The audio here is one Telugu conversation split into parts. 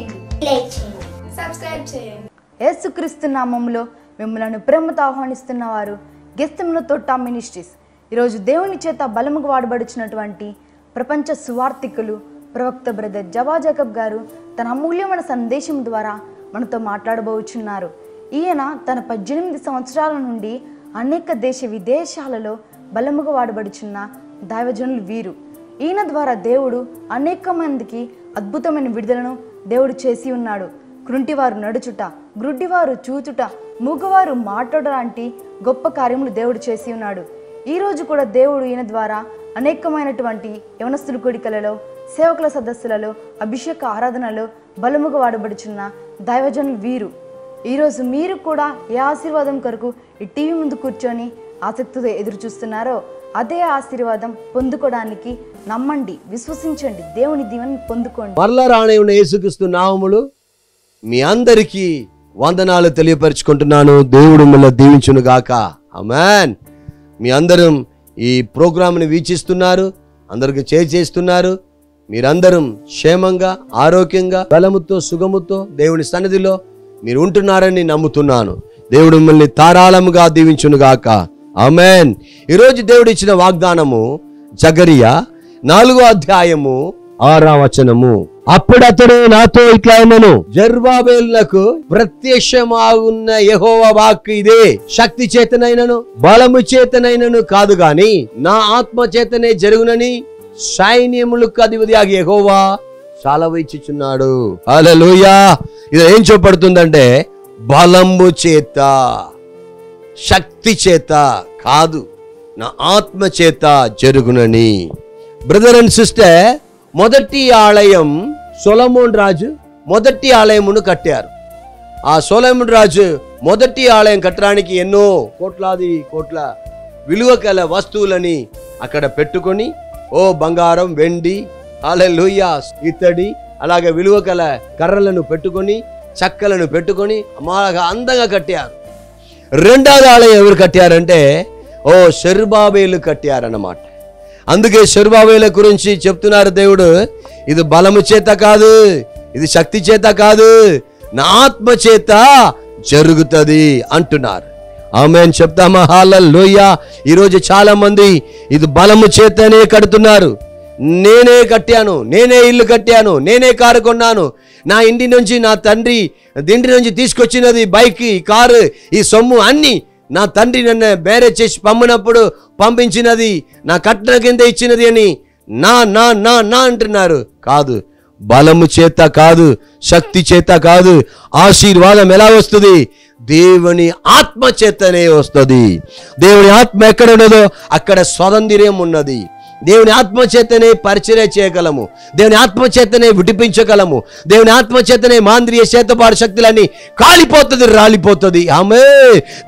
చేయండి, లైక్ చేయండి, సబ్స్క్రైబ్ చేయండి. యేసుక్రీస్తు నామములో మిమ్మల్ని ప్రేమతో ఆహ్వానిస్తున్న వారు గెస్తెంలో తోట మినిస్ట్రీస్. ఈరోజు దేవుని చేత బలముగా వాడబడుచున్నటువంటి ప్రపంచ సువార్థికులు ప్రవక్త బ్రదర్ జబా జాకబ్ గారు తన అమూల్యమైన సందేశం ద్వారా మనతో మాట్లాడబోచున్నారు. ఈయన తన 18 సంవత్సరాల నుండి అనేక దేశ విదేశాలలో బలముగా వాడబడుచున్న దైవజనులు వీరు. ఈయన ద్వారా దేవుడు అనేక మందికి అద్భుతమైన విడుదలను దేవుడు చేసి ఉన్నాడు. కృంటివారు నడుచుట, గ్రుడ్డివారు చూచుట, మూగవారు మాట్లాడ లాంటి గొప్ప కార్యములు దేవుడు చేసి ఉన్నాడు. ఈరోజు కూడా దేవుడు ఈయన ద్వారా అనేకమైనటువంటి యవనస్తుల కూడికలలో, సేవకుల సదస్సులలో, అభిషేక ఆరాధనలో బలముగా వాడబడుచున్న దైవజనులు వీరు. ఈరోజు మీరు కూడా ఏ ఆశీర్వాదం కొరకు ఈ టీవీ ముందు కూర్చొని ఆసక్తితో ఎదురు చూస్తున్నారో అదే ఆశీర్వాదం పొందుకోవడానికి నమ్మండి, విశ్వసించండి, దేవుని దీవెనను పొందుకోండి. మరలా రానే ఉన్న యేసుక్రీస్తు నామములు మీ అందరికీ వందనాలు తెలియపరుచుకుంటున్నాను. దేవుడు మిమ్మల్ని దీవించును గాక. ఆమేన్. మీ అందరం ఈ ప్రోగ్రాంని వీక్షిస్తున్నారు, అందరికి చేస్తున్నారు. మీరందరం క్షేమంగా, ఆరోగ్యంగా, బలముతో, సుగముతో దేవుని సన్నిధిలో మీరు ఉంటున్నారని నమ్ముతున్నాను. దేవుడు మిమ్మల్ని ధారాళముగా దీవించును గాక. ఆమేన్. ఈరోజు దేవుడు ఇచ్చిన వాగ్దానము జకరియా 4వ అధ్యాయము 6వ వచనము. అప్పుడు అతడు నాతో ఇట్లా అన్నాను, జెరుబ్బాబెలునకు ప్రత్యక్షమాగున్న యెహోవా వాక్కు ఇదే, శక్తి చేతనైనను బలము చేతనైనను కాదు గాని నా ఆత్మ చేతనే జరుగునని సైన్యములకు అధిపతియాగి యెహోవా సెలవిచ్చుచున్నాడు. హల్లెలూయా. ఇది ఏం చెప్పబడుతుందంటే బలము చేత, శక్తి చేత కాదు, నా ఆత్మ చేత జరుగునని. బ్రదర్ అండ్ సిస్టర్, మొదటి ఆలయం సొలొమోన్ రాజు మొదటి ఆలయమును కట్టారు. ఆ సొలొమోన్ రాజు మొదటి ఆలయం కట్టడానికి ఎన్నో కోట్ల విలువ కల వస్తువులని అక్కడ పెట్టుకొని, బంగారం, వెండి, హల్లెలూయా, ఇత్తడి, అలాగే విలువ కల కర్రలను పెట్టుకొని, చక్కలను పెట్టుకొని బాగా అందంగా కట్టారు. రెండవది ఆలయం ఎవరు కట్టారంటే జెరుబ్బాబెలు కట్టారన్నమాట. అందుకే జెరుబ్బాబెలు గురించి చెప్తున్నారు దేవుడు, ఇది బలము చేత కాదు, ఇది శక్తి చేత కాదు, నా ఆత్మ చేత జరుగుతుంది అంటున్నారు. ఆమేన్ చెప్తామా? హల్లెలూయా. ఈరోజు చాలా మంది ఇది బలము చేతనే కడుతున్నారు. నేనే కట్టాను, నేనే ఇల్లు కట్టాను, నేనే కారు కొన్నాను, నా ఇంటి నుంచి నా తండ్రి ఇంటి నుంచి తీసుకొచ్చినది బైక్, కారు, ఈ సొమ్ము అన్ని నా తండ్రి నన్ను బేరే చేసి పంపించినది, నా కట్న కింద ఇచ్చినది అని నా నా నా నా అంటున్నారు. కాదు, బలము చేత కాదు, శక్తి చేత కాదు. ఆశీర్వాదం ఎలా వస్తుంది? దేవుని ఆత్మ చేతనే వస్తుంది. దేవుని ఆత్మ ఎక్కడ ఉన్నదో అక్కడ స్వాతంత్ర్యం ఉన్నది. దేవుని ఆత్మ చేతనే పరిచర్య చేయగలము, దేవుని ఆత్మ చేతనే విడిపించగలము, దేవుని ఆత్మ చేతనే మాంద్రియ చేతపాడు శక్తులన్నీ కాలిపోతుంది, రాలిపోతుంది. ఆమె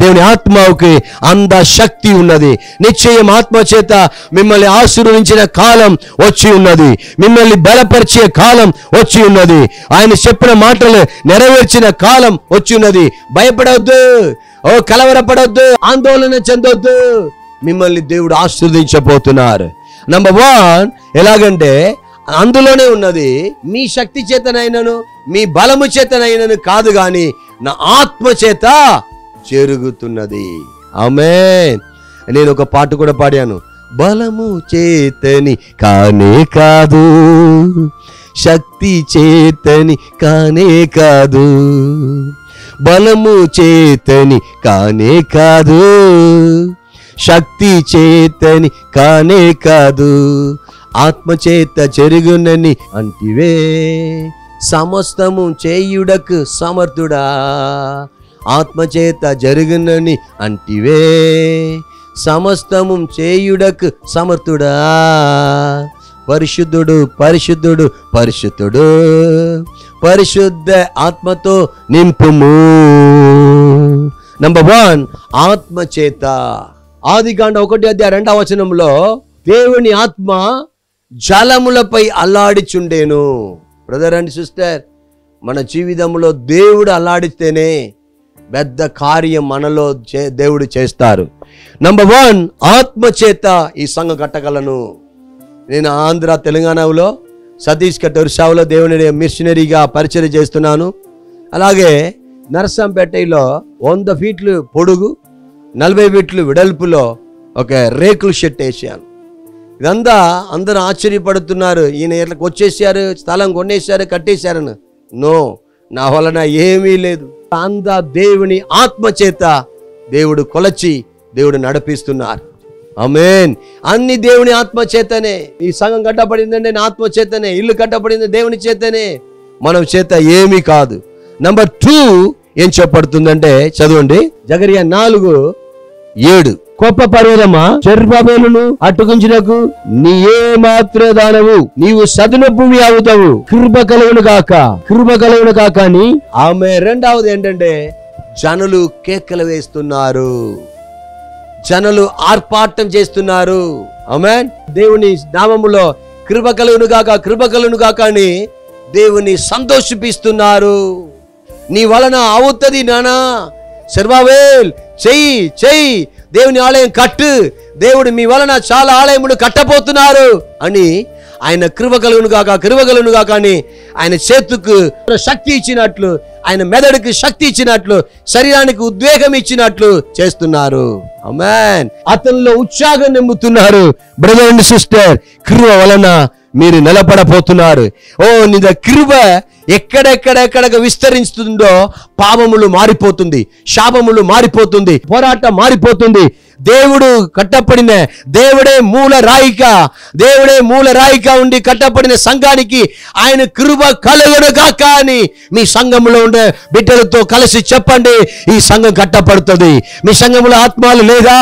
దేవుని ఆత్మకి అంద శక్తి ఉన్నది. నిశ్చయం ఆత్మ చేత మిమ్మల్ని ఆశీర్వదించిన కాలం వచ్చి ఉన్నది, మిమ్మల్ని బలపరిచే కాలం వచ్చి ఉన్నది, ఆయన చెప్పిన మాటలు నెరవేర్చిన కాలం వచ్చి ఉన్నది. భయపడవద్దు, కలవరపడవద్దు, ఆందోళన చెందొద్దు. మిమ్మల్ని దేవుడు ఆశీర్వదించబోతున్నారు. నంబర్ 1 ఎలాగంటే అందులోనే ఉన్నది, మీ శక్తి చేతనైనను మీ బలము చేతనైనను కాదు గాని నా ఆత్మ చేత జరుగుతున్నది. ఆమేన్. నేను ఒక పాట కూడా పాడాను, బలము చేతని కానే కాదు, శక్తి చేతని కానే కాదు, బలము చేతని కానే కాదు, శక్తి చేతని కానే కాదు, ఆత్మచేత జరుగునని అంటివే, సమస్తము చేయుడకు సమర్థుడా, ఆత్మచేత జరుగునని అంటివే, సమస్తము చేయుడకు సమర్థుడా, పరిశుద్ధుడు పరిశుద్ధుడు పరిశుద్ధుడు, పరిశుద్ధ ఆత్మతో నింపుము. నంబర్ 1 ఆత్మ చేత. ఆదికాండం 1:2 దేవుని ఆత్మ జలములపై అల్లాడిచుండేను. బ్రదర్ అండ్ సిస్టర్, మన జీవితంలో దేవుడు అల్లాడితేనే పెద్ద కార్యం మనలో దేవుడు చేస్తారు. నంబర్ 1 ఆత్మ చేత ఈ సంఘం కట్టగలను. నేను ఆంధ్ర తెలంగాణలో సతీష్ కట్టూరు సేవలో దేవుని మిషనరీగా పరిచయం చేస్తున్నాను. అలాగే నరసంపేటలో 100 ఫీట్లు పొడుగు 40 ఫీట్లు వెడల్పులో ఒక రేకుల షెడ్ వేసాను. ఇదంతా అందరూ ఆశ్చర్యపడుతున్నారు, ఈయన ఇట్లా వచ్చేసారు, స్థలం కొనేశారు, కట్టేశారని. నో, నా వలన ఏమీ లేదు. అంతా దేవుని ఆత్మ చేత దేవుడు కొలచి దేవుడు నడిపిస్తున్నారు. ఆమేన్. అన్ని దేవుని ఆత్మ చేతనే. ఈ సంఘం కట్టబడిందంటే నా ఆత్మ చేతనే, ఇల్లు కట్టబడింది దేవుని చేతనే, మనం చేత ఏమీ కాదు. నంబర్ 2 ఏం చెప్పబడుతుందంటే చదవండి, జకర్యా 4:7. గొప్ప పర్వతమా, చెర్బాబేలును అట్టుకుంచుటకు నీ ఏ మాత్ర దానవు, నీవు సదున భూమి అవుతావు, కృప కలుగును కాక అని. ఆమె రెండవది ఏంటంటే జనులు కేకలు వేస్తున్నారు, జనులు ఆర్పాటం చేస్తున్నారు. ఆమేన్. దేవుని నామములో కృప కలుగును గాక అని దేవుని సంతోషిపిస్తున్నారు. నీ వలన అవుతుంది నానా, సర్వావేల్ చెయ్యి, దేవుని ఆలయం కట్టు, దేవుడు మీ వలన చాలా ఆలయములు కట్టబోతున్నారు అని ఆయన కృప కలుగును గాక అని ఆయన చేతుకు శక్తి ఇచ్చినట్లు, ఆయన మెదడుకి శక్తి ఇచ్చినట్లు, శరీరానికి ఉద్వేగం ఇచ్చినట్లు చేస్తున్నారు. ఆమేన్. అతనిలో ఉత్సాహం నింపుతున్నారు. బ్రదర్ అండ్ సిస్టర్, కృప వలన మీరు నిలబడపోతున్నారు. నీ కృప ఎక్కడెక్కడ విస్తరిస్తుందో పాపములు మారిపోతుంది, శాపములు మారిపోతుంది, పోరాటం మారిపోతుంది. దేవుడు కట్టపడిన దేవుడే మూల రాయిగా ఉండి కట్టపడిన సంఘానికి ఆయన కృప కలుగును గాక అని మీ సంఘంలో ఉండే బిడ్డలతో కలిసి చెప్పండి, ఈ సంఘం కట్టపడుతుంది. మీ సంఘంలో ఆత్మలు లేదా?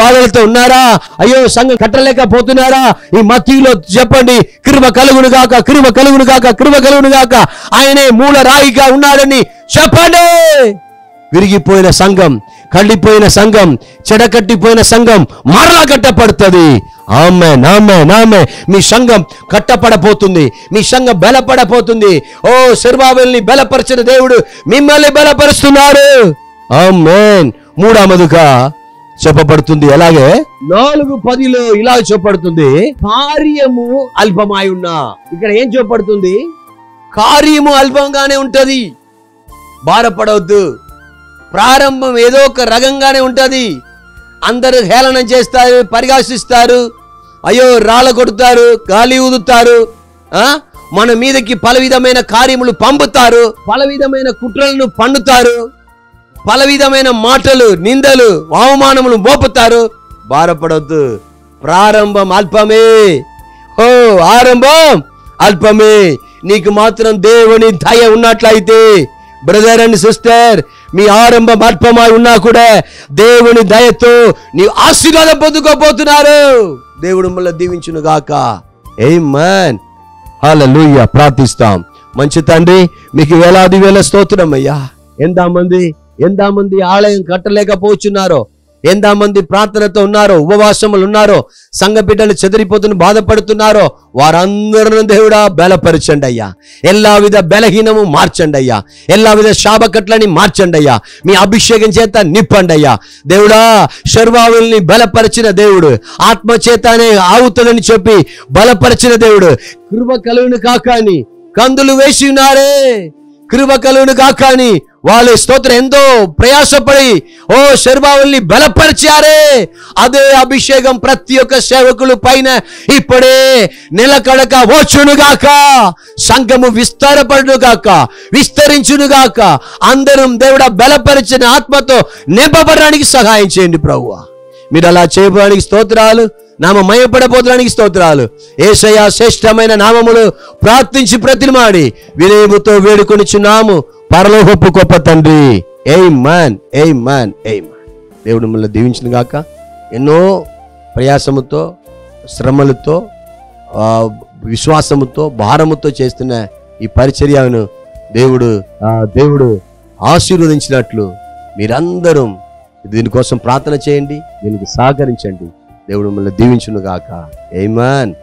బాధలతో ఉన్నారా? అయ్యో సంఘం కట్టలేకపోతున్నారా? ఈ మత్తీయులో చెప్పండి, కృప కలుగును గాక, ఆయనే మూల రాయిగా ఉన్నాడని చెప్పండి. విరిగిపోయిన సంఘం, కళ్ళిపోయిన సంఘం, చెడకట్టిపోయిన సంఘం మరలా కట్టపడుతుంది. ఆమేన్. మీ సంఘం కట్టపడపోతుంది, మీ సంఘం బలపడపోతుంది. సెరుబాబేలుని బలపరిచిన దేవుడు మిమ్మల్ని బలపరుస్తున్నారు. ఆమేన్. మూడవదిగా చెప్పబడుతుంది. అలాగే 4:10 ఇలా చెప్పబడుతుంది, కార్యము అల్పమై ఉన్నా. ఇక్కడ ఏం చెప్పబడుతుంది? కార్యము అల్పంగానే ఉంటది, భారపడవద్దు. ప్రారంభం ఏదో ఒక రకంగానే ఉంటది. అందరూ హేళనం చేస్తారు, పరిహాసిస్తారు, అయ్యో రాళ్ళ కొడతారు, గాలి ఊదుతారు, మన మీదకి పల విధమైన కార్యములు పంపుతారు, పల విధమైన కుట్రలను పన్నుతారు, పల విధమైన మాటలు, నిందలు, అవమానములు మోపుతారు. భారపడవద్దు. ప్రారంభం అల్పమే, ఆరంభం అల్పమే. నీకు మాత్రం దేవుని దయ ఉన్నట్లయితే బ్రదర్ అండ్ సిస్టర్, మీ ఆరంభం అల్పమై ఉన్నా కూడా దేవుని దయతో నీ ఆశీర్వాదం పొందుకోబోతున్నారు. దేవుడు మిమ్మల్ని దీవించును గాక. ఆమేన్. హల్లెలూయా. ప్రార్థిస్తాం. మంచి తండ్రి, మీకు వేలాది వేల స్తోత్రం అయ్యా. ఎంతమంది ఆలయం కట్టలేకపోతున్నారో, ఎంతమంది ప్రార్థనతో ఉన్నారో, ఉపవాసములు ఉన్నారో, సంఘ బిడ్డలు చెదిరిపోతున్న బాధపడుతున్నారో, వారందరూ దేవుడా బలపరచండి అయ్యా. ఎల్లా విధ బలహీనము మార్చండి అయ్యా. ఎల్లా విధ శాపకట్లని మార్చండి అయ్యా. మీ అభిషేకం చేత నింపండి అయ్యా. దేవుడా, శర్వావుల్ని బలపరిచిన దేవుడు, ఆత్మ చేతనే ఆవుతుందని చెప్పి బలపరిచిన దేవుడు, కృప కలుగును కాక అని కందులు వేసి ఉన్నారే, కృప కలుగును కాక అని వాళ్ళు స్తోత్రం ఎంతో ప్రయాసపడి శర్వావుల్ని బలపరిచారే. అదే అభిషేకం ప్రతి ఒక్క సేవకులు పైన ఇప్పుడే నిలకడక వచ్చునుగాక. సంఘము విస్తరించునుగాక. అందరం దేవుడా బలపరిచిన ఆత్మతో నింపబడడానికి సహాయం చేయండి ప్రభువా. మీరు అలా చేయడానికి స్తోత్రాలు, నామమయపడబోతుడానికి స్తోత్రాలు. యేసయ్య శ్రేష్టమైన నామములు ప్రార్థించి ప్రతిమాడి వినయముతో వేడుకొనిచున్నాము పరలోకపు గొప్ప తండ్రి. ఆమేన్. దేవుడు మిమ్మల్ని దీవించును గాక. ఎన్నో ప్రయాసముతో, శ్రమలతో, విశ్వాసముతో, భారముతో చేస్తున్న ఈ పరిచర్యను దేవుడు ఆశీర్వదించినట్లు మీరందరూ దీనికోసం ప్రార్థన చేయండి, దీనికి సహకరించండి. దేవుడు మిమ్మల్ని దీవించును గాక. ఆమేన్.